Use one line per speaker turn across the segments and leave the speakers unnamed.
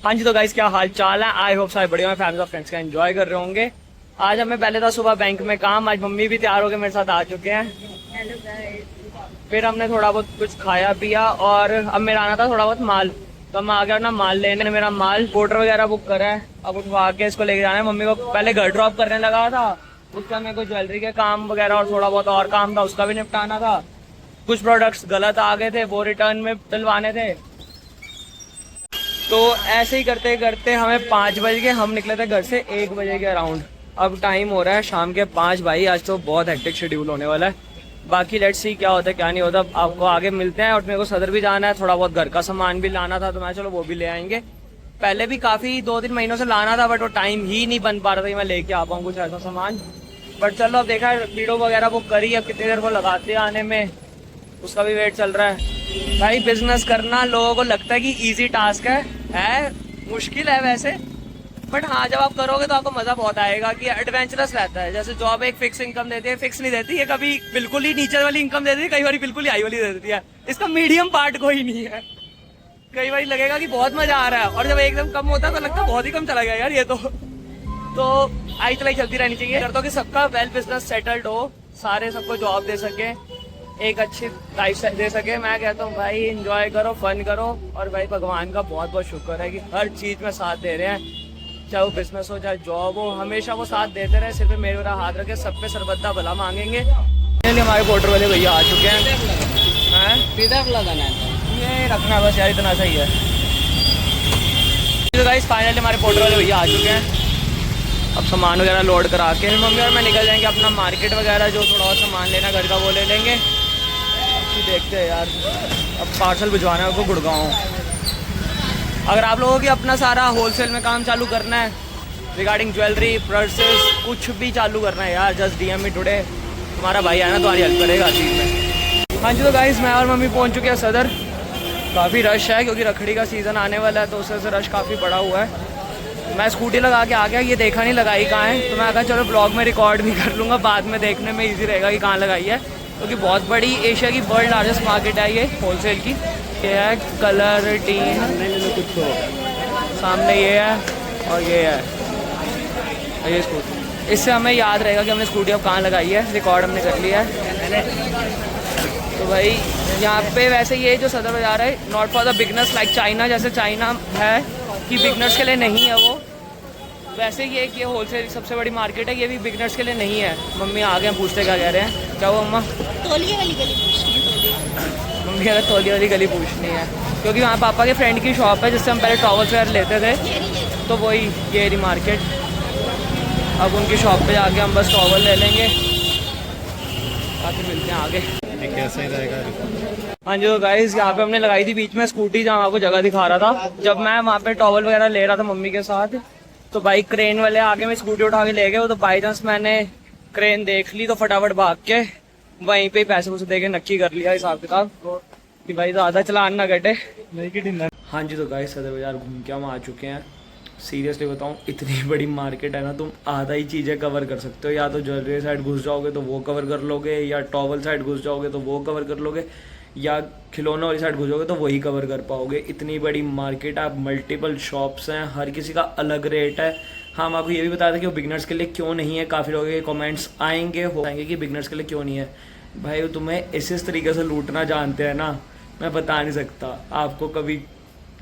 हाँ जी, तो गाइस क्या हाल चाल है। आई होप सारे बढ़िया फैमिली और फ्रेंड्स का एंजॉय कर रहे होंगे। आज हमें पहले था सुबह बैंक में काम, आज मम्मी भी तैयार होकर मेरे साथ आ चुके हैं।
Hello guys.
फिर हमने थोड़ा बहुत कुछ खाया पिया और अब मेरा आना था थोड़ा बहुत माल, तो हम आ गया ना माल लेने। मेरा माल पोर्टर वगैरह बुक करा है, अब उठवा के इसको लेके जाना है। मम्मी को पहले घर ड्रॉप करने लगा था, उसका मेरे को ज्वेलरी के काम वगैरह और थोड़ा बहुत और काम था, उसका भी निपटाना था। कुछ प्रोडक्ट्स गलत आ गए थे, वो रिटर्न में डलवाने थे। तो ऐसे ही करते करते हमें 5 बज गए। हम निकले थे घर से 1 बजे के अराउंड। अब टाइम हो रहा है शाम के 5 भाई। आज तो बहुत हेक्टिक शेड्यूल होने वाला है। बाकी लेट्स सी क्या होता है क्या नहीं होता, आपको आगे मिलते हैं। और मेरे को सदर भी जाना है, थोड़ा बहुत घर का सामान भी लाना था, तो मैं चलो वो भी ले आएंगे। पहले भी काफ़ी 2-3 महीनों से लाना था, बट वो टाइम ही नहीं बन पा रहा था कि मैं लेके आ पाऊँ कुछ ऐसा सामान। बट चलो अब देखा है, वीडियो वगैरह बुक करी, अब कितनी देर को लगाते हैं आने में, उसका भी वेट चल रहा है। भाई बिजनेस करना लोगों को लगता है कि इजी टास्क है मुश्किल है वैसे, बट हाँ जब आप करोगे तो आपको मजा बहुत आएगा कि एडवेंचरस रहता है। जैसे जॉब एक फिक्स इनकम देती है, फिक्स नहीं देती है, कभी बिल्कुल ही नीचे वाली इनकम देती है, कई बार बिल्कुल ही हाई वाली दे देती है। इसका मीडियम पार्ट कोई नहीं है। कई बार लगेगा कि बहुत मजा आ रहा है और जब एकदम कम होता है तो लगता है बहुत ही कम चला गया यार ये तो आई तलाई चलती रहनी चाहिए। करता हूँ कि सबका वेल बिजनेस सेटल्ड हो, सारे सबको जॉब दे सके, एक अच्छी लाइफ दे सके। मैं कहता हूँ भाई एंजॉय करो, फन करो। और भाई भगवान का बहुत बहुत शुक्र है कि हर चीज में साथ दे रहे हैं, चाहे वो बिजनेस हो चाहे जॉब हो, हमेशा वो साथ देते रहे। सिर्फ मेरा हाथ रखे, सब पे सरबत्ता भला मांगेंगे। हमारे पोर्टर वाले भैया आ चुके हैं। लगाना है ये रखना बस यार, इतना सही है। तो गाइस फाइनली हमारे पोर्टर वाले भैया आ चुके हैं। अब सामान वगैरह लोड करा के मम्मी और मैं निकल जाएंगे अपना मार्केट वगैरह, जो थोड़ा और सामान लेना घर का वो ले लेंगे। देखते हैं यार, अब पार्सल भिजवाना है उनको गुड़गांव। अगर आप लोगों की अपना सारा होलसेल में काम चालू करना है, रिगार्डिंग ज्वेलरी पर्सेस कुछ भी चालू करना है यार, जस्ट DM मी टुडे। तुम्हारा भाई है ना, तुम्हारी हेल्प करेगा चीज़ में। हाँ जी, तो गाइस मैं और मम्मी पहुंच चुके हैं सदर। काफ़ी रश है क्योंकि रखड़ी का सीज़न आने वाला है, तो उससे रश काफ़ी बड़ा हुआ है। मैं स्कूटी लगा के आ गया, ये देखा नहीं लगाई कहाँ है, तो मैं कहा चलो ब्लॉग में रिकॉर्ड भी कर लूँगा, बाद में देखने में ईजी रहेगा कि कहाँ लगाई है। क्योंकि बहुत बड़ी एशिया की वर्ल्ड लार्जेस्ट मार्केट है ये होलसेल की। ये है कलर टीन, सामने ये है और ये है ये स्कूटी। इससे हमें याद रहेगा कि हमने स्कूटी अब कहाँ लगाई है, रिकॉर्ड हमने कर लिया है। तो भाई यहाँ पे वैसे ये जो सदर बाजार है not for the beginners like China, जैसे चाइना है कि बिगनर्स के लिए नहीं है वो, वैसे ये होलसेल सबसे बड़ी मार्केट है, ये भी बिगनर्स के लिए नहीं है। मम्मी आ गए, पूछते क्या कह रहे हैं, क्या वो अम्मा
तौलिए वाली गली पूछनी है।
मम्मी अगर तौलिए वाली गली पूछनी है, क्योंकि वहाँ पापा के फ्रेंड की शॉप है जिससे हम पहले टॉवल्स वगैरह लेते थे, तो वही ये रही मार्केट। अब उनकी शॉप पे जाके हम बस टॉवल ले लेंगे, बाकी मिलते हैं आगे।
कैसा ही रहेगा।
हाँ जी, तो गाइस यहाँ पे हमने लगाई थी बीच में स्कूटी, जहाँ आपको जगह दिखा रहा था। जब मैं वहाँ पे टॉवल वगैरह ले रहा था मम्मी के साथ, तो भाई क्रेन वाले आगे में स्कूटी उठा के ले गए। तो बाई चांस मैंने क्रेन देख ली तो फटाफट भाग के वहीं पे पैसे वैसे दे के नक्की कर लिया हिसाब किताब कि भाई ज़्यादा चलान ना कटे। हाँ जी, तो गाइस सदर बाजार घूम के हम आ चुके हैं। सीरियसली बताऊँ, इतनी बड़ी मार्केट है ना, तुम आधा ही चीज़ें कवर कर सकते हो। या तो ज्वेलरी साइड घुस जाओगे तो वो कवर कर लोगे, या टॉवल साइड घुस जाओगे तो वो कवर कर लोगे, या खिलौनों वाली साइड घुसोगे तो वही कवर कर पाओगे। इतनी बड़ी मार्केट है, मल्टीपल शॉप्स हैं, हर किसी का अलग रेट है। हाँ, मैं आपको ये भी बता दें कि वो बिगनर्स के लिए क्यों नहीं है। काफ़ी लोगों के कमेंट्स आएंगे कि बिगनर्स के लिए क्यों नहीं है। भाई तुम्हें इस तरीके से लूटना जानते हैं ना, मैं बता नहीं सकता आपको। कभी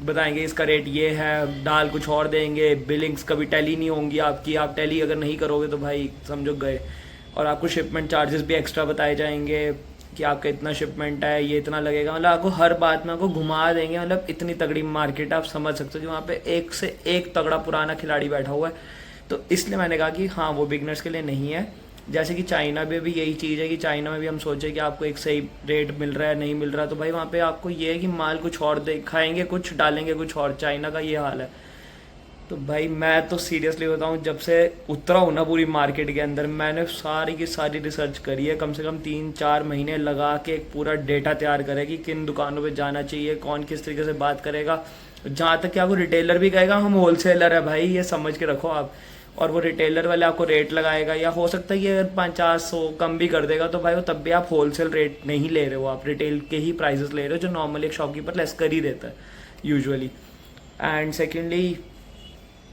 बताएंगे इसका रेट ये है, डाल कुछ और देंगे, बिलिंग्स कभी टैली नहीं होंगी आपकी, आप टैली अगर नहीं करोगे तो भाई समझो गए। और आपको शिपमेंट चार्जेस भी एक्स्ट्रा बताए जाएंगे कि आपका इतना शिपमेंट है, ये इतना लगेगा, मतलब आपको हर बात में आपको घुमा देंगे। मतलब इतनी तगड़ी मार्केट है, आप समझ सकते हो कि वहाँ पे एक से एक तगड़ा पुराना खिलाड़ी बैठा हुआ है। तो इसलिए मैंने कहा कि हाँ वो बिगनर्स के लिए नहीं है। जैसे कि चाइना में भी यही चीज़ है कि चाइना में भी हम सोचे कि आपको एक सही रेट मिल रहा है, नहीं मिल रहा, तो भाई वहाँ पे आपको ये है कि माल कुछ और दिखाएंगे, कुछ डालेंगे कुछ और। चाइना का ये हाल है। तो भाई मैं तो सीरियसली बताऊँ, जब से उतरा हूँ ना पूरी मार्केट के अंदर, मैंने सारी की सारी रिसर्च करी है। कम से कम 3-4 महीने लगा के एक पूरा डेटा तैयार करे कि किन दुकानों पे जाना चाहिए, कौन किस तरीके से बात करेगा। जहाँ तक कि आपको रिटेलर भी कहेगा हम होलसेलर है, भाई ये समझ के रखो आप। और वो रिटेलर वाले आपको रेट लगाएगा, या हो सकता है कि अगर 50-100 कम भी कर देगा तो भाई वो तब भी आप होलसेल रेट नहीं ले रहे हो, आप रिटेल के ही प्राइसेस ले रहे हो, जो नॉर्मली एक शॉपकीपर लेस कर ही देता है यूजुअली। एंड सेकेंडली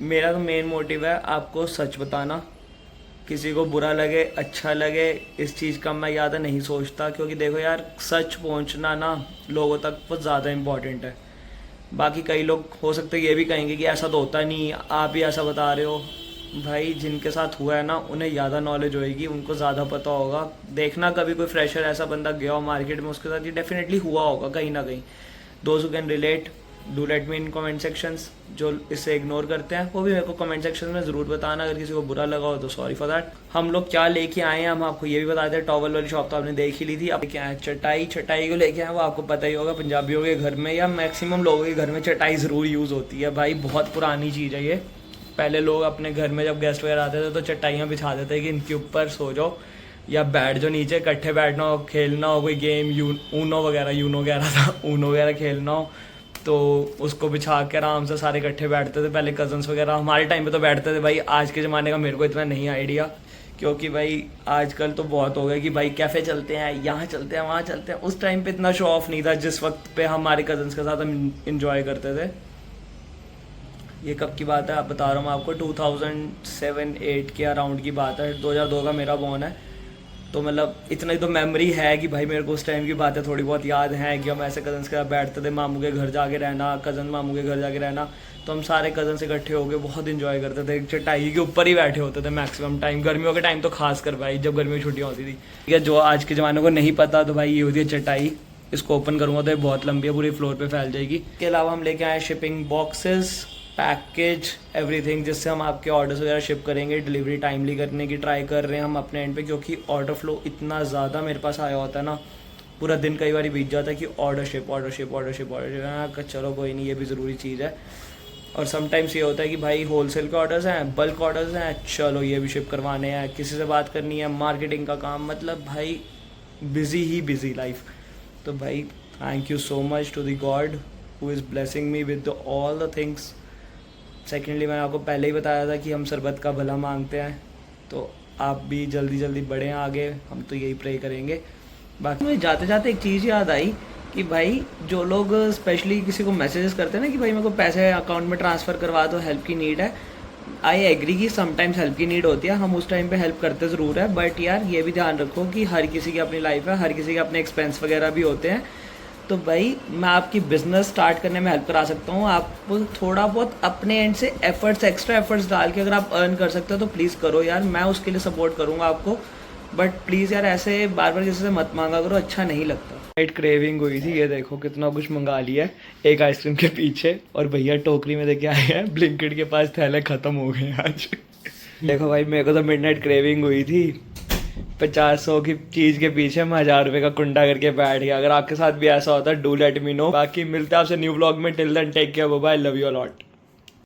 मेरा तो मेन मोटिव है आपको सच बताना। किसी को बुरा लगे अच्छा लगे इस चीज़ का मैं ज़्यादा नहीं सोचता, क्योंकि देखो यार सच पहुंचना ना लोगों तक बहुत ज़्यादा इम्पॉर्टेंट है। बाकी कई लोग हो सकते हैं ये भी कहेंगे कि ऐसा तो होता नहीं, आप ही ऐसा बता रहे हो। भाई जिनके साथ हुआ है ना उन्हें ज़्यादा नॉलेज होएगी, उनको ज़्यादा पता होगा। देखना कभी कोई फ्रेशर ऐसा बंदा गया हो मार्केट में, उसके साथ ये डेफिनेटली हुआ होगा कहीं ना कहीं। Those who can relate do let me in comment sections. जो इसे इग्नोर करते हैं वो भी मेरे को कमेंट सेक्शन में ज़रूर बताना। अगर किसी को बुरा लगा हो तो सॉरी फॉर दैट। हम लोग क्या लेके आए हैं हम आपको ये भी बता दें। टॉवल वाली शॉप तो आपने देख ही ली थी। अब लेके आए चटाई। चटाई को लेके आए वो आपको पता ही होगा, पंजाबियों के घर में या मैक्सिमम लोगों के घर में चटाई ज़रूर यूज़ होती है। भाई बहुत पुरानी चीज़ है ये। पहले लोग अपने घर में जब गेस्ट वगैरह आते थे तो चटाइयाँ बिछा देते कि इनके ऊपर सो जाओ या बैठ जाओ नीचे, इकट्ठे बैठना हो, खेलना हो कोई गेम, यूनो वगैरह खेलना हो तो उसको बिछा के आराम से सारे इकट्ठे बैठते थे। पहले कजन्स वगैरह हमारे टाइम पे तो बैठते थे। भाई आज के ज़माने का मेरे को इतना नहीं आइडिया, क्योंकि भाई आजकल तो बहुत हो गया कि भाई कैफ़े चलते हैं, यहाँ चलते हैं, वहाँ चलते हैं। उस टाइम पे इतना शो ऑफ नहीं था जिस वक्त पे हमारे कजन्स के साथ हम इंजॉय करते थे। ये कब की बात है आप बता रहा हूँ मैं आपको, 2007-8 के अराउंड की बात है। 2002 का मेरा बॉर्न है, तो मतलब इतना ही तो मेमोरी है कि भाई मेरे को उस टाइम की बातें थोड़ी बहुत याद हैं कि हम ऐसे कज़न्स के साथ बैठते थे, मामू के घर जाके रहना, कज़न मामू के घर जाके रहना। तो हम सारे कज़न्स इकट्ठे होकर बहुत इंजॉय करते थे। चटाई के ऊपर ही बैठे होते थे मैक्सिमम टाइम, गर्मियों के टाइम तो खास कर भाई जब गर्मियों की छुट्टियाँ होती थी। ठीक है, जो आज के ज़माने को नहीं पता तो भाई ये होती है चटाई। इसको ओपन करूँगा तो ये बहुत लंबी है, पूरी फ्लोर पर फैल जाएगी। इसके अलावा हम लेके आए शिपिंग बॉक्सेस, पैकेज, एवरीथिंग, जिससे हम आपके ऑर्डर्स वगैरह शिप करेंगे। डिलीवरी टाइमली करने की ट्राई कर रहे हैं हम अपने एंड पे, क्योंकि ऑर्डर फ्लो इतना ज़्यादा मेरे पास आया होता है ना, पूरा दिन कई बार बीत जाता है कि ऑर्डर शिप। चलो कोई नहीं, ये भी ज़रूरी चीज़ है। और समटाइम्स ये होता है कि भाई होलसेल के ऑर्डर्स हैं, बल्क ऑर्डर्स हैं, चलो ये भी शिप करवाने हैं, किसी से बात करनी है, मार्केटिंग का काम, मतलब भाई बिज़ी ही बिज़ी लाइफ। तो भाई thank you so much to the God who is blessing me with all the things. Secondly मैंने आपको पहले ही बताया था कि हम सरबत का भला मांगते हैं, तो आप भी जल्दी जल्दी बढ़ें आगे, हम तो यही प्रे करेंगे। बाकी मुझे जाते जाते एक चीज़ याद आई कि भाई जो लोग स्पेशली किसी को मैसेजेस करते हैं ना कि भाई मेरे को पैसे अकाउंट में ट्रांसफ़र करवा दो, हेल्प की नीड है। आई एग्री कि समटाइम्स हेल्प की नीड होती है, हम उस टाइम पे हेल्प करते ज़रूर है, बट यार ये भी ध्यान रखो कि हर किसी की अपनी लाइफ है, हर किसी के अपने एक्सपेंस वगैरह भी होते हैं। तो भाई मैं आपकी बिज़नेस स्टार्ट करने में हेल्प करा सकता हूँ। आप थोड़ा बहुत अपने एंड से एक्स्ट्रा एफर्ट्स डाल के अगर आप अर्न कर सकते हो तो प्लीज़ करो यार, मैं उसके लिए सपोर्ट करूँगा आपको। बट प्लीज़ यार ऐसे बार बार किसी से मत मांगा करो, अच्छा नहीं लगता। राइट, क्रेविंग हुई थी, ये देखो कितना कुछ मंगा लिया है एक आइसक्रीम के पीछे। और भैया टोकरी में देके आए हैं, ब्लिंकिट के पास थैले ख़त्म हो गए आज। देखो भाई मेरे को तो मिडनाइट क्रेविंग हुई थी, 50-100 की चीज़ के पीछे मैं 1000 रुपये का कुंडा करके बैठ गया। अगर आपके साथ भी ऐसा होता है डू लेट मी नो। बाकी मिलते हैं आपसे न्यू व्लॉग में। Till then take care, bye bye, love you a lot.